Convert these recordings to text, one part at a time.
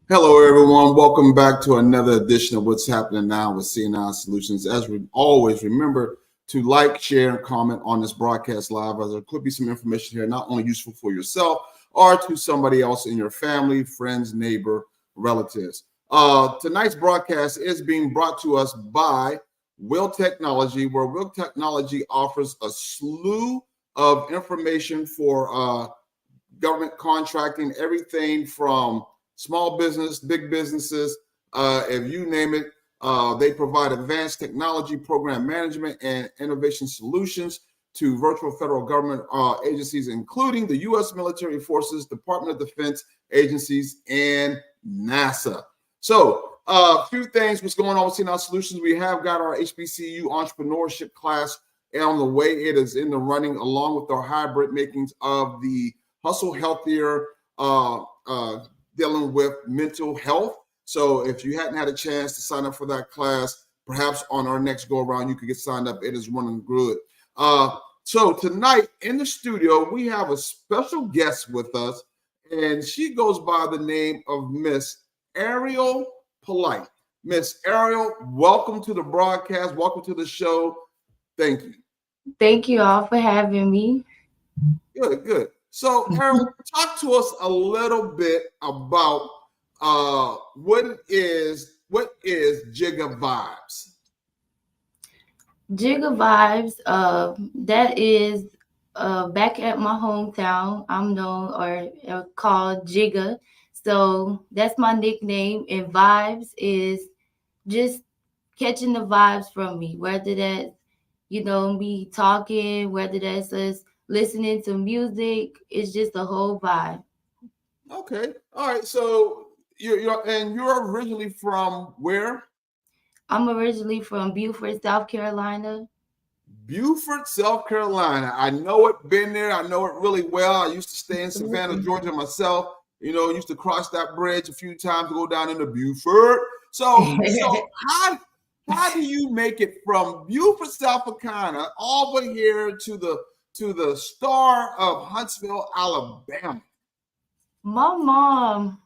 Hello, everyone. Welcome back to another edition of What's Happening Now with CNI Solutions. As we always, remember to like, share, and comment on this broadcast live, as there could be some information here not only useful for yourself or to somebody else in your family, friends, neighbor, relatives. Tonight's broadcast is being brought to us by Will Technology, where Will Technology offers a slew of information for government contracting, everything from small business, big businesses, if you name it. They provide advanced technology, program management, and innovation solutions to virtual federal government agencies, including the U.S. military forces, Department of Defense agencies, and NASA. So, a few things what's going on with CNI Solutions. We have got our HBCU entrepreneurship class on the way. It is in the running, along with our hybrid makings of the Hustle Healthier, dealing with mental health. So if you hadn't had a chance to sign up for that class, perhaps on our next go around, you could get signed up. It is running good. So tonight in the studio, we have a special guest with us, and she goes by the name of Miss Arille Polite. Miss Arille, welcome to the broadcast. Welcome to the show. Thank you. Thank you all for having me. Good, good. So, Arille, talk to us a little bit about what is JiggaVibez. JiggaVibez, that is back at my hometown. I'm known or called Jigga. So that's my nickname. And vibes is just catching the vibes from me, whether that's, me talking, whether that's us listening to music. It's just a whole vibe. Okay, all right. So you're originally from where? I'm originally from Beaufort, South Carolina. Beaufort, South Carolina. I know it, been there. I know it really well. I used to stay in Savannah, Absolutely. Georgia myself. Used to cross that bridge a few times to go down into Beaufort. So how do you make it from Beaufort, South Carolina, all the way here to the star of Huntsville, Alabama? My mom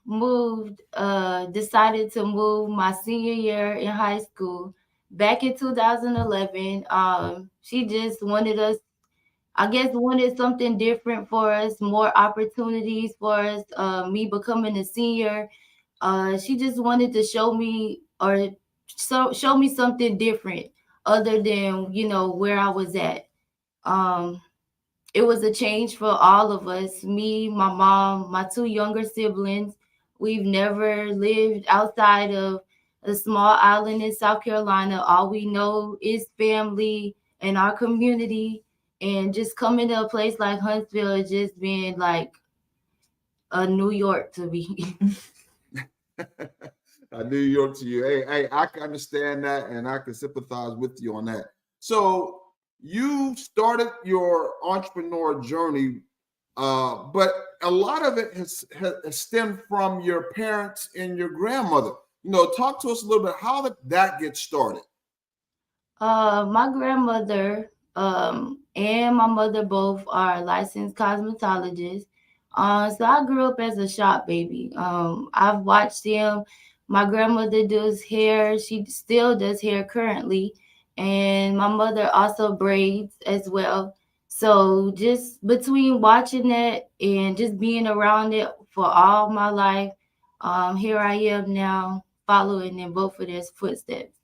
decided to move my senior year in high school back in 2011. She just wanted us, I guess, wanted something different for us, more opportunities for us. Me becoming a senior, she just wanted to show me show me something different other than where I was at. Um, it was a change for all of us, me, my mom, my two younger siblings. We've never lived outside of a small island in South Carolina. All we know is family and our community. And just coming to a place like Huntsville has just been like a New York to me. New York to you. Hey, I can understand that, and I can sympathize with you on that. So you started your entrepreneur journey, but a lot of it has stemmed from your parents and your grandmother. Talk to us a little bit. How did that get started? My grandmother and my mother both are licensed cosmetologists. So I grew up as a shop baby. I've watched them. My grandmother does hair. She still does hair currently. And my mother also braids as well. So just between watching that and just being around it for all my life, here I am now following in both of their footsteps.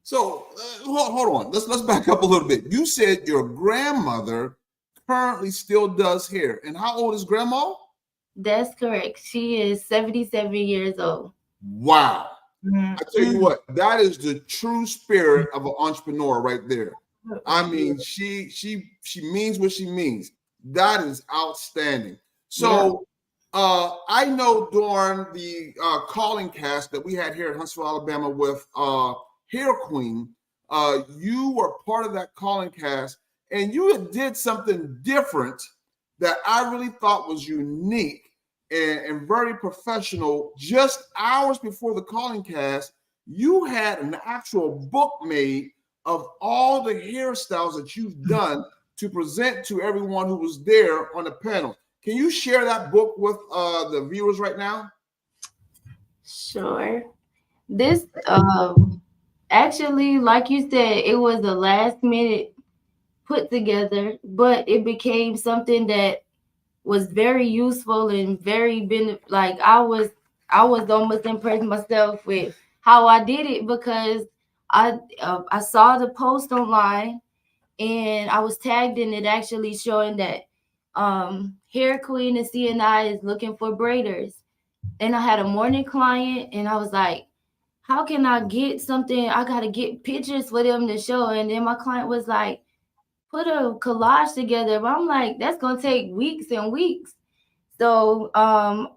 So hold on. Let's back up a little bit. You said your grandmother currently still does hair, and how old is grandma? That's correct. She is 77 years old. Wow. I tell you Mhm. what, that is the true spirit of an entrepreneur right there. I mean, she means what she means. That is outstanding. Yeah. So I know during the calling cast that we had here at Huntsville, Alabama with Hair Queen, you were part of that calling cast, and you had did something different that I really thought was unique and very professional. Just hours before the calling cast, you had an actual book made of all the hairstyles that you've done to present to everyone who was there on the panel. Can you share that book with the viewers right now? Sure. This actually, like you said, it was a last minute put together, but it became something that was very useful and very like I was almost impressed myself with how I did it because I saw the post online and I was tagged in it actually showing that Hair Queen and CNI is looking for braiders. And I had a morning client and I was like, how can I get something? I gotta get pictures for them to show. And then my client was like, put a collage together. But I'm like, that's gonna take weeks and weeks. So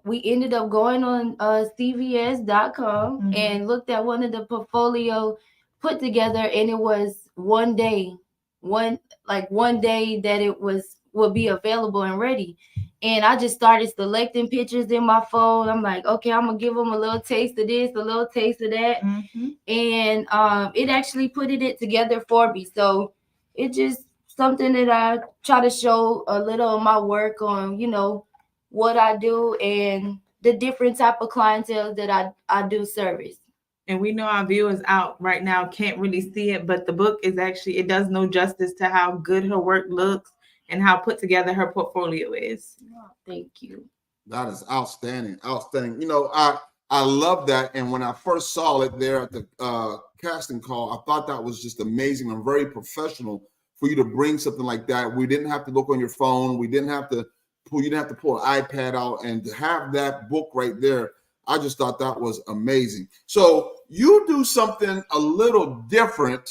we ended up going on cvs.com and looked at one of the portfolio put together, and it was one day that it would be available and ready. And I just started selecting pictures in my phone. I'm like, okay, I'm gonna give them a little taste of this, a little taste of that, and it actually put it together for me. So it just something that I try to show a little of my work on, what I do and the different type of clientele that I do service. And we know our viewers out right now can't really see it, but the book is actually, it does no justice to how good her work looks and how put together her portfolio is. Oh, thank you. That is outstanding, outstanding. I love that. And when I first saw it there at the casting call, I thought that was just amazing and very professional for you to bring something like that. We didn't have to look on your phone. You didn't have to pull an iPad out, and to have that book right there. I just thought that was amazing. So you do something a little different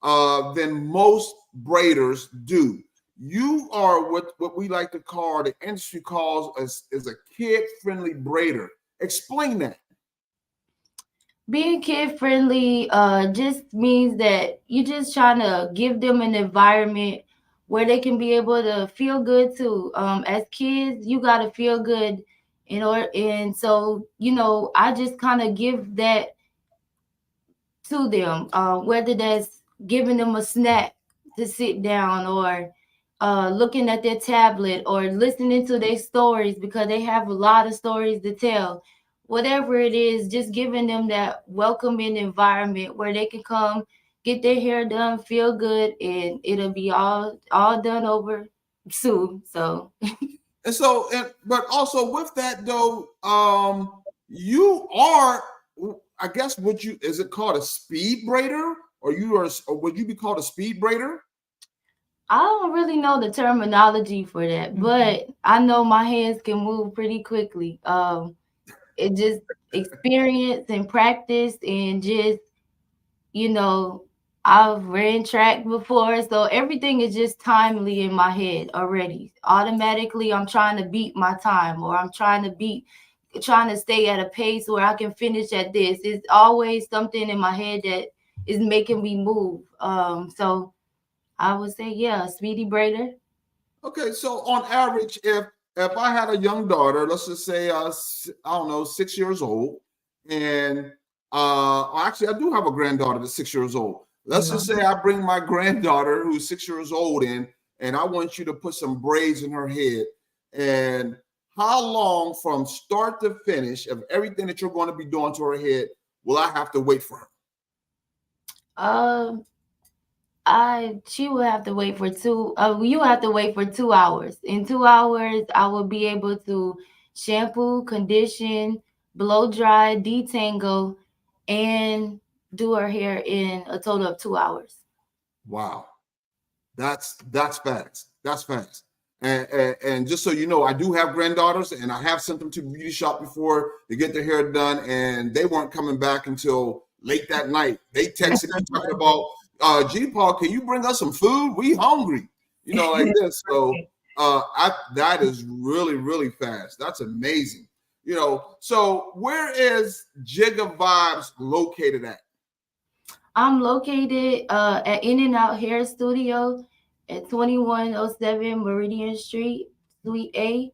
than most braiders do. You are what we like to call, the industry calls as a kid-friendly braider. Explain that. Being kid friendly just means that you're just trying to give them an environment where they can be able to feel good too. As kids, you got to feel good in order, and so I just kind of give that to them, whether that's giving them a snack to sit down, or looking at their tablet, or listening to their stories because they have a lot of stories to tell. Whatever it is, just giving them that welcoming environment where they can come, get their hair done, feel good, and it'll be all done over soon. So But also with that though, you are, I guess, is it called a speed braider, or would you be called a speed braider? I don't really know the terminology for that, but I know my hands can move pretty quickly. It just experience and practice, and just you know I've ran track before, so everything is just timely in my head already. Automatically I'm trying to beat my time, or I'm trying to stay at a pace where I can finish at this. It's always something in my head that is making me move. So I would say, yeah, speedy braider. Okay, so on average, if I had a young daughter, let's just say I don't know, 6 years old, and actually I do have a granddaughter that's 6 years old. Let's just say I bring my granddaughter who's 6 years old in, and I want you to put some braids in her head. And how long from start to finish of everything that you're going to be doing to her head will I have to wait for her? She will have to wait for you have to wait for 2 hours. In 2 hours, I will be able to shampoo, condition, blow dry, detangle, and do her hair in a total of 2 hours. Wow. That's fast. That's fast. And just so you know, I do have granddaughters, and I have sent them to beauty shop before to get their hair done, and they weren't coming back until late that night. They texted me talking about, G Paul, can you bring us some food? We hungry, like this. So that is really, really fast. That's amazing. So where is JiggaVibez located at? I'm located at In and Out Hair Studio at 2107 Meridian Street, Suite A.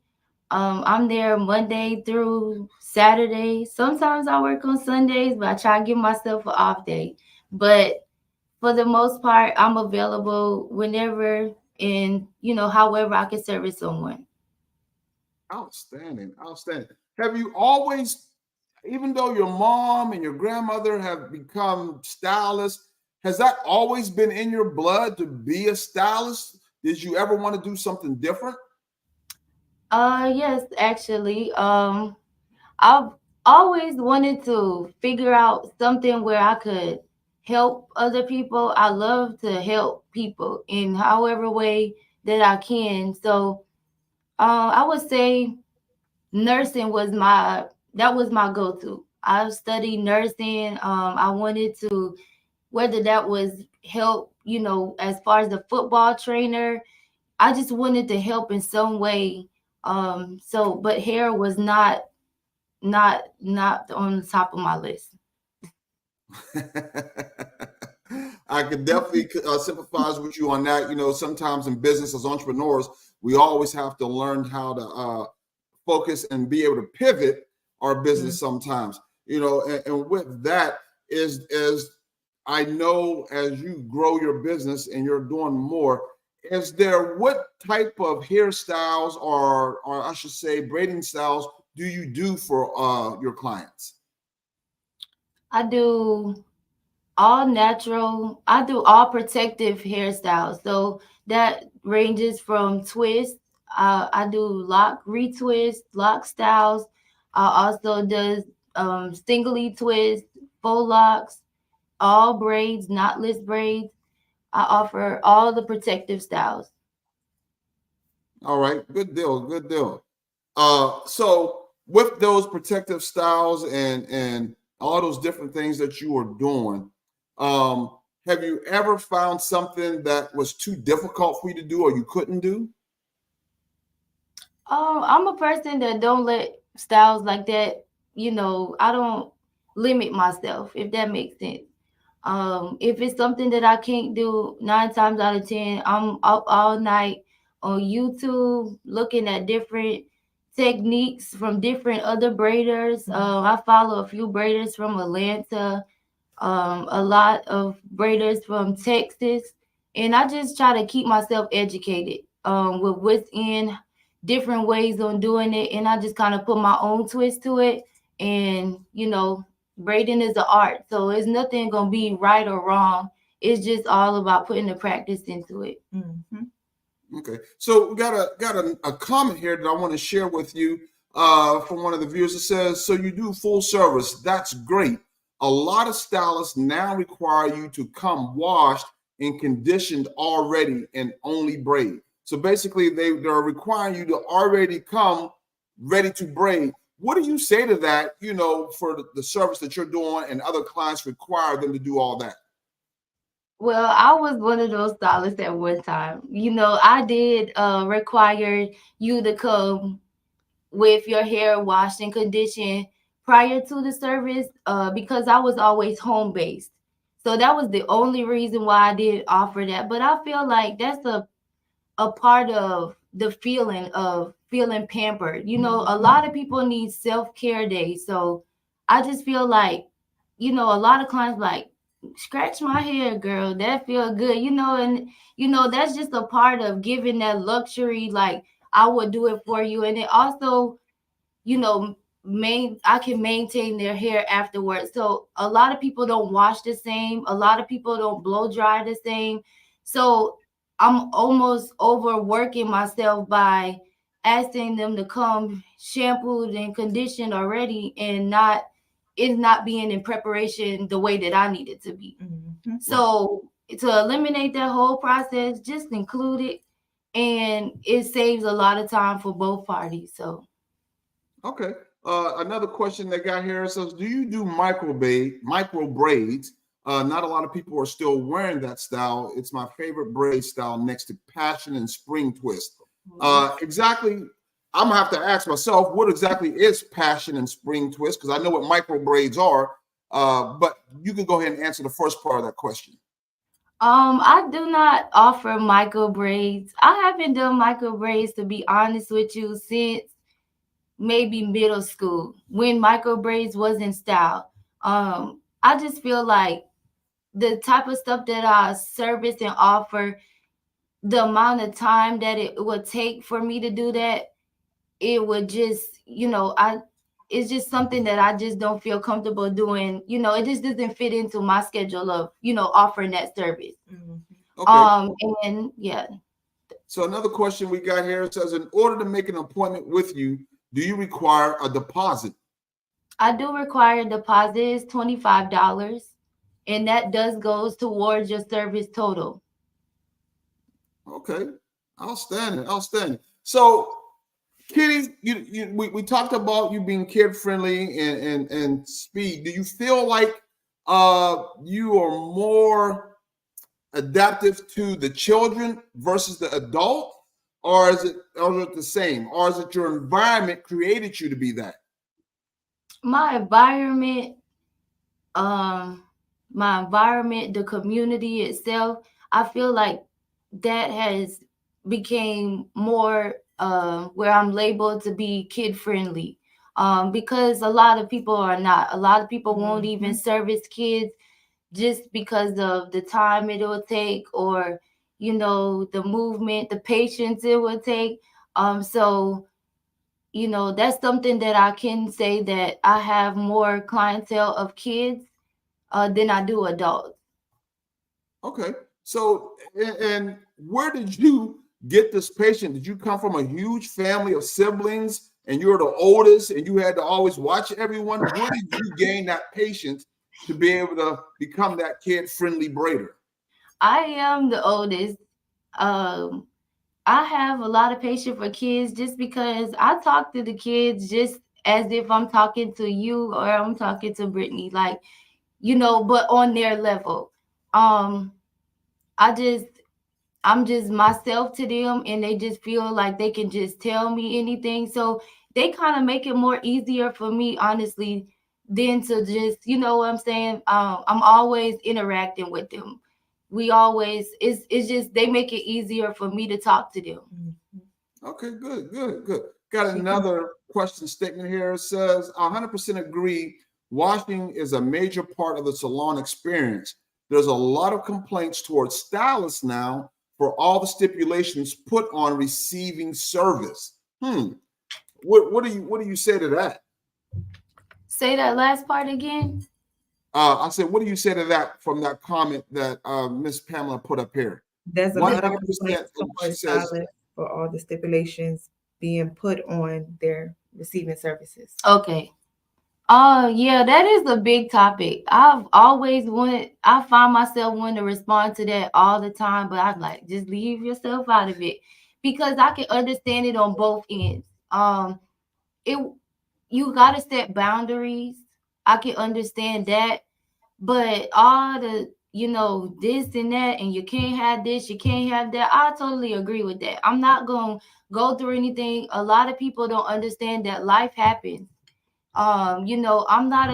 I'm there Monday through Saturday. Sometimes I work on Sundays, but I try to give myself an off day. But for the most part, I'm available whenever and however I can service someone. Outstanding, outstanding. Have you always even though your mom and your grandmother have become stylists, has that always been in your blood to be a stylist? Did you ever want to do something different? Yes, actually. I've always wanted to figure out something where I could help other people. I love to help people in however way that I can. So, I would say nursing was my go-to. I studied nursing. I wanted to, whether that was help, as far as the football trainer, I just wanted to help in some way. So, but hair was not on the top of my list. I could definitely sympathize with you on that. Sometimes in business as entrepreneurs, we always have to learn how to focus and be able to pivot our business sometimes. And with that is I know as you grow your business and you're doing more, is there what type of hairstyles or I should say braiding styles do you do for your clients? I do all natural. I do all protective hairstyles. So that ranges from twist. I do lock, retwist, lock styles. I also does singly twist, faux locks, all braids, knotless braids. I offer all the protective styles. All right, good deal, good deal. So with those protective styles and all those different things that you are doing, have you ever found something that was too difficult for you to do or you couldn't do? I'm a person that don't let styles like that, I don't limit myself, if that makes sense. If it's something that I can't do, 9 times out of 10, I'm up all night on YouTube looking at different techniques from different other braiders. I follow a few braiders from Atlanta, a lot of braiders from Texas, and I just try to keep myself educated with what's in different ways on doing it, and I just kind of put my own twist to it. And braiding is an art, so it's nothing gonna be right or wrong. It's just all about putting the practice into it. Okay, so we got a comment here that I want to share with you from one of the viewers. It says, "So you do full service? That's great. A lot of stylists now require you to come washed and conditioned already and only braid. So basically, they're requiring you to already come ready to braid. What do you say to that? For the service that you're doing, and other clients require them to do all that." Well, I was one of those stylists at one time. I did require you to come with your hair washed and conditioned prior to the service because I was always home based. So that was the only reason why I did offer that. But I feel like that's a part of the feeling of feeling pampered. A lot of people need self-care days. So I just feel like, a lot of clients like, scratch my hair, girl. That feel good, and that's just a part of giving that luxury, like I would do it for you. And it also, you know, I can maintain their hair afterwards. So a lot of people don't wash the same. A lot of people don't blow dry the same. So I'm almost overworking myself by asking them to come shampooed and conditioned already and it's not being in preparation the way that I need it to be. So to eliminate that whole process, just include it, and it saves a lot of time for both parties. So Okay. Another question they got here says, "Do you do micro braids? Not a lot of people are still wearing that style. It's my favorite braid style next to passion and spring twist." Exactly. I'm gonna have to ask myself, what exactly is passion and spring twist? Because I know what micro braids are. But you can go ahead and answer the first part of that question. I do not offer micro braids. I haven't done micro braids, to be honest with you, since maybe middle school when micro braids was in style. I just feel like the type of stuff that I service and offer, the amount of time that it would take for me to do that, it would just, it's just something that I just don't feel comfortable doing. You know, it just doesn't fit into my schedule of, you know, offering that service. Okay. And yeah. So another question we got here says, in order to make an appointment with you, do you require a deposit? I do require a deposit. It's $25, and that does goes towards your service total. Okay, outstanding. So, Kitty, we talked about you being kid friendly and speed. Do you feel like you are more adaptive to the children versus the adult, or is it the same, or is it your environment created you to be that? My environment, the community itself, I feel like that has became more where I'm labeled to be kid friendly. Because a lot of people are not. A lot of people won't even service kids just because of the time it will take, or, you know, the movement, the patience it will take. So, you know, that's something that I can say, that I have more clientele of kids than I do adults. Okay. So, and where did you get this patient? Did you come from a huge family of siblings and you're the oldest and you had to always watch everyone? Where did you gain that patience to be able to become that kid-friendly braider? I am the oldest. I have a lot of patience for kids just because I talk to the kids just as if I'm talking to you or I'm talking to Brittany, like, you know, but on their level. I'm just myself to them, and they just feel like they can just tell me anything. So they kind of make it more easier for me, honestly, than to just, you know what I'm saying? I'm always interacting with them. It's just, they make it easier for me to talk to them. Okay, good. Got another question statement here. It says, 100% agree. Washing is a major part of the salon experience. There's a lot of complaints towards stylists now for all the stipulations put on receiving service. What do you say to that? Say that last part again. I said, what do you say to that from that comment that Miss Pamela put up here? There's a lot of 100%. complaints She says, for all the stipulations being put on their receiving services. Okay. Yeah, that is a big topic. I find myself wanting to respond to that all the time, but I'm like, just leave yourself out of it, because I can understand it on both ends. You gotta set boundaries. I can understand that, but all the, you know, this and that, and you can't have this, you can't have that. I totally agree with that. I'm not gonna go through anything. A lot of people don't understand that life happens. You know, I'm not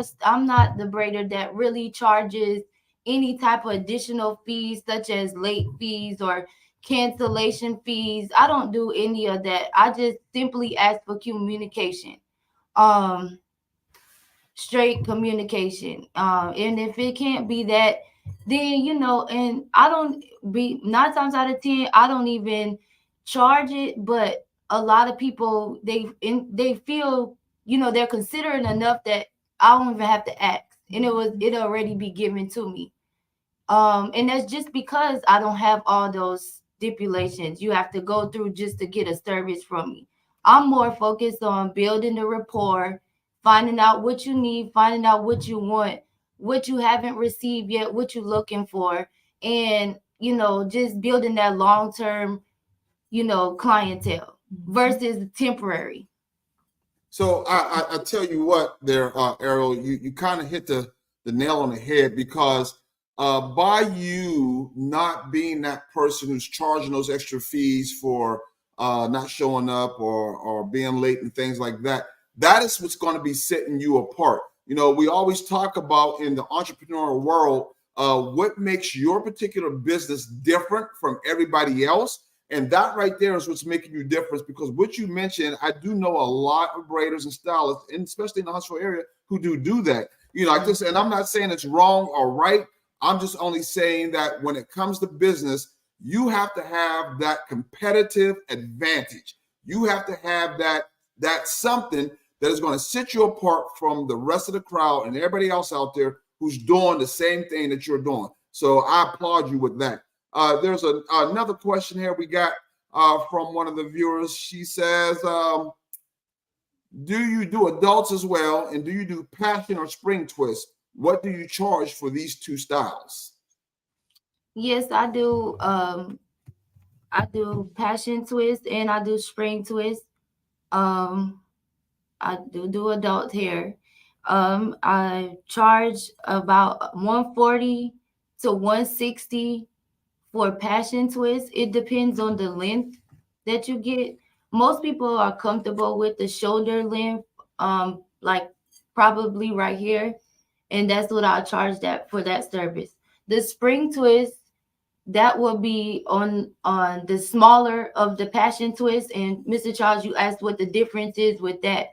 the braider that really charges any type of additional fees, such as late fees or cancellation fees. I don't do any of that. I just simply ask for communication. Um, Straight communication. And if it can't be that, then, you know, and I don't be 9 times out of 10, I don't even charge it. But a lot of people, they feel, you know, they're considering enough that I don't even have to ask, and it already be given to me. And that's just because I don't have all those stipulations you have to go through just to get a service from me. I'm more focused on building the rapport, finding out what you need, finding out what you want, what you haven't received yet, what you're looking for, and, you know, just building that long-term, you know, clientele versus temporary. so I tell you what there, Arille, you kind of hit the nail on the head, because by you not being that person who's charging those extra fees for not showing up or being late and things like that, that is what's going to be setting you apart. You know, we always talk about in the entrepreneurial world, what makes your particular business different from everybody else. And that right there is what's making you different, because what you mentioned, I do know a lot of braiders and stylists, and especially in the Huntsville area, who do that. You know, and I'm not saying it's wrong or right. I'm just only saying that when it comes to business, you have to have that competitive advantage. You have to have that something that is going to set you apart from the rest of the crowd and everybody else out there who's doing the same thing that you're doing. So I applaud you with that. There's another question here we got from one of the viewers. She says, do you do adults as well? And do you do passion or spring twist? What do you charge for these two styles? Yes, I do. I do passion twist and I do spring twist. I do adult hair. I charge about 140 to 160 for passion twist. It depends on the length that you get. Most people are comfortable with the shoulder length, like probably right here, and that's what I'll charge that for that service. The spring twist, that will be on the smaller of the passion twist. And Mr. Charles, you asked what the difference is with that.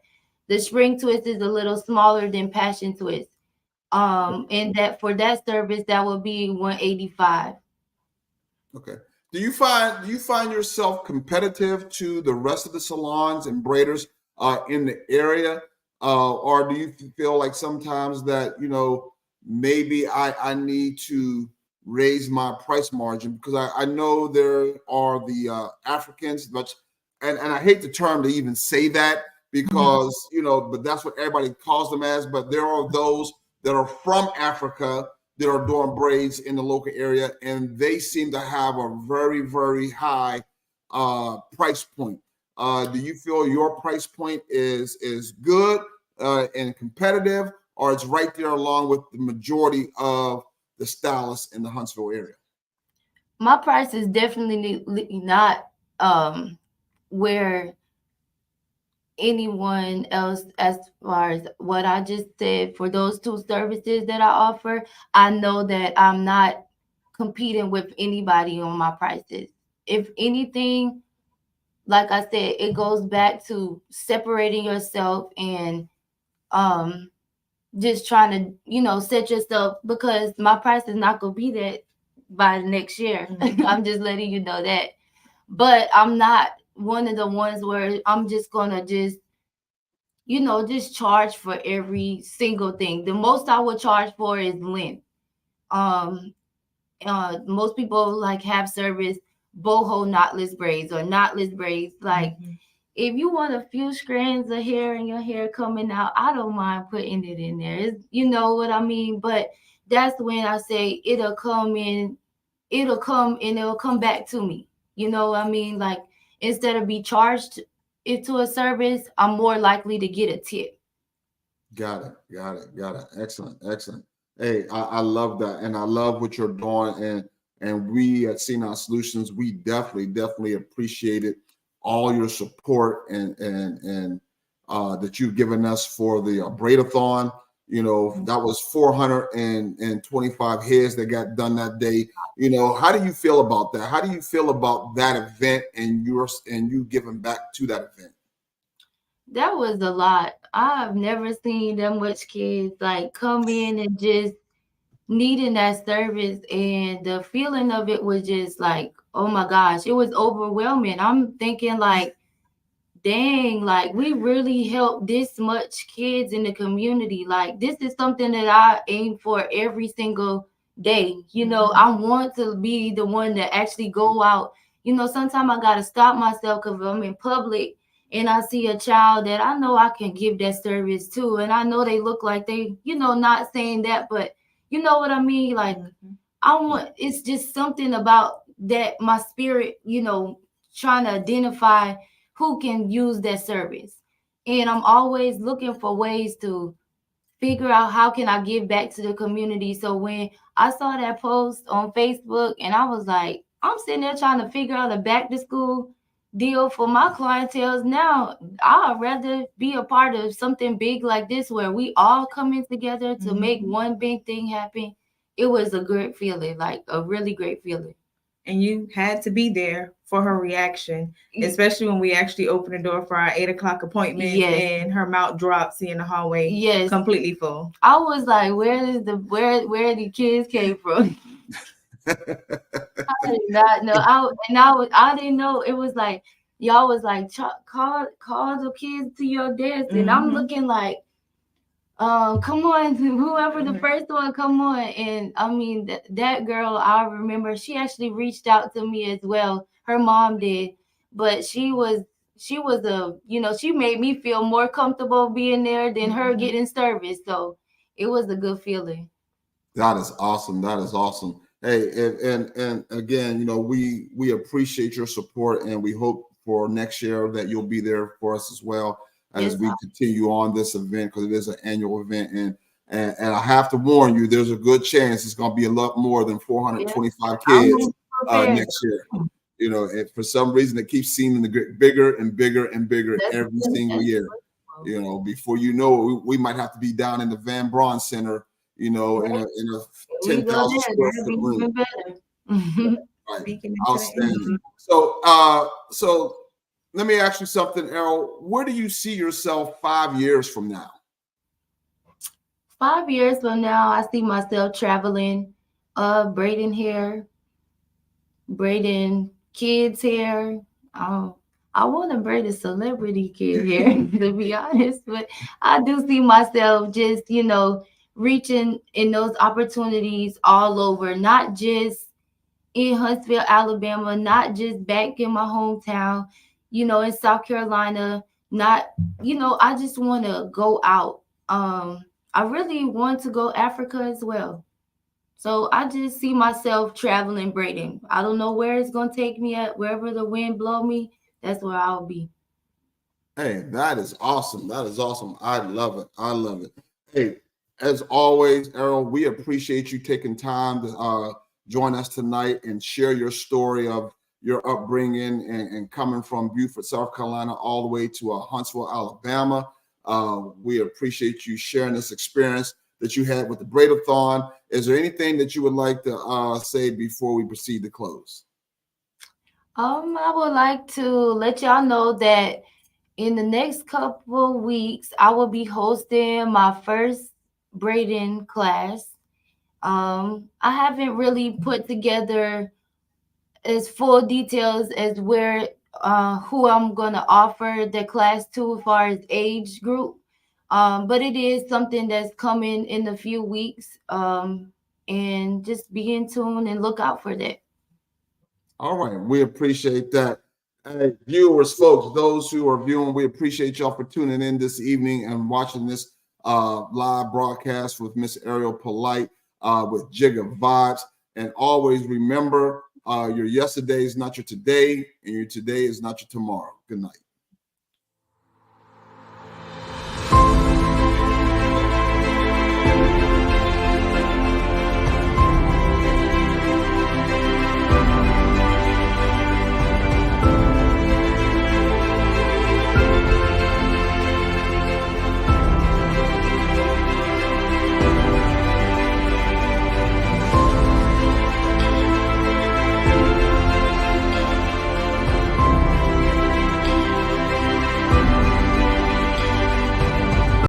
The spring twist is a little smaller than passion twist. And that for that service, that will be 185. Okay. Do you find yourself competitive to the rest of the salons and braiders in the area? Or do you feel like sometimes that, maybe I need to raise my price margin? Because I know there are the Africans, but and I hate the term to even say that because, but that's what everybody calls them as. But there are those that are from Africa that are doing braids in the local area, and they seem to have a very, very high price point. Do you feel your price point is good and competitive, or it's right there along with the majority of the stylists in the Huntsville area? My price is definitely not where anyone else, as far as what I just said. For those two services that I offer, I know that I'm not competing with anybody on my prices. If anything, like I said, it goes back to separating yourself and just trying to, set yourself, because my price is not going to be that by next year. I'm just letting you know that. But I'm not one of the ones where I'm just going to just charge for every single thing. The most I would charge for is length. Most people like have service boho knotless braids or knotless braids. Like, if you want a few strands of hair and your hair coming out, I don't mind putting it in there. You know what I mean? But that's when I say it'll come and it'll come back to me. You know what I mean? Like, instead of be charged into a service, I'm more likely to get a tip. Got it. Excellent. Hey, I love that, and I love what you're doing, and we at CNI Solutions, we definitely appreciate it, all your support and that you've given us for the Braidathon. That was 425 heads that got done that day. How do you feel about that? How do you feel about that event and you giving back to that event? That was a lot. I've never seen that much kids like come in and just needing that service, and the feeling of it was just like, oh my gosh, it was overwhelming. I'm thinking like, dang, like we really help this much kids in the community. Like, this is something that I aim for every single day. I want to be the one that actually go out. Sometimes I got to stop myself because I'm in public and I see a child that I know I can give that service to. And I know they look like they, not saying that, but you know what I mean? Like, it's just something about that, my spirit, trying to identify who can use that service. And I'm always looking for ways to figure out how can I give back to the community. So when I saw that post on Facebook and I was like, I'm sitting there trying to figure out a back to school deal for my clientele. Now I'd rather be a part of something big like this where we all coming together to make one big thing happen. It was a great feeling, like a really great feeling. And you had to be there for her reaction, especially when we actually opened the door for our 8 o'clock appointment. Yes. And her mouth dropped, seeing the hallway completely full. I was like, where the kids came from? I did not know. I didn't know. It was like y'all was like, call the kids to your desk. And I'm looking like, come on, whoever the first one, come on. And I mean, that girl, I remember she actually reached out to me as well. Her mom did, but she was a, she made me feel more comfortable being there than her getting service. So it was a good feeling. That is awesome. That is awesome. Hey, and again, we appreciate your support, and we hope for next year that you'll be there for us as well as we continue on this event, because it is an annual event. And I have to warn you, there's a good chance it's going to be a lot more than 425 kids next year. And for some reason, it keeps seeming to get bigger and bigger and bigger every single year. Before you know it, we might have to be down in the Van Braun Center, in a 10,000 square foot room. Right. Outstanding. So let me ask you something, Errol. Where do you see yourself 5 years from now? 5 years from now, I see myself traveling, braiding hair, braiding kids' hair. I want to braid a celebrity kid hair, to be honest, but I do see myself just, reaching in those opportunities all over, not just in Huntsville, Alabama, not just back in my hometown, in South Carolina, I just want to go out. I really want to go Africa as well. So I just see myself traveling, braiding. I don't know where it's going to take me at. Wherever the wind blow me, that's where I'll be. Hey, that is awesome. That is awesome. I love it. I love it. Hey, as always, Errol, we appreciate you taking time to join us tonight and share your story of your upbringing and coming from Beaufort, South Carolina, all the way to Huntsville, Alabama. We appreciate you sharing this experience that you had with the Braidathon. Is there anything that you would like to say before we proceed to close? I would like to let y'all know that in the next couple of weeks, I will be hosting my first braiding class. I haven't really put together as full details as who I'm gonna offer the class to as far as age group. But it is something that's coming in a few weeks. And just be in tune and look out for that. All right, we appreciate that. Hey, viewers, folks, those who are viewing, we appreciate y'all for tuning in this evening and watching this live broadcast with Miss Arille Polite with JiggaVibez. And always remember, your yesterday is not your today, and your today is not your tomorrow. Good night.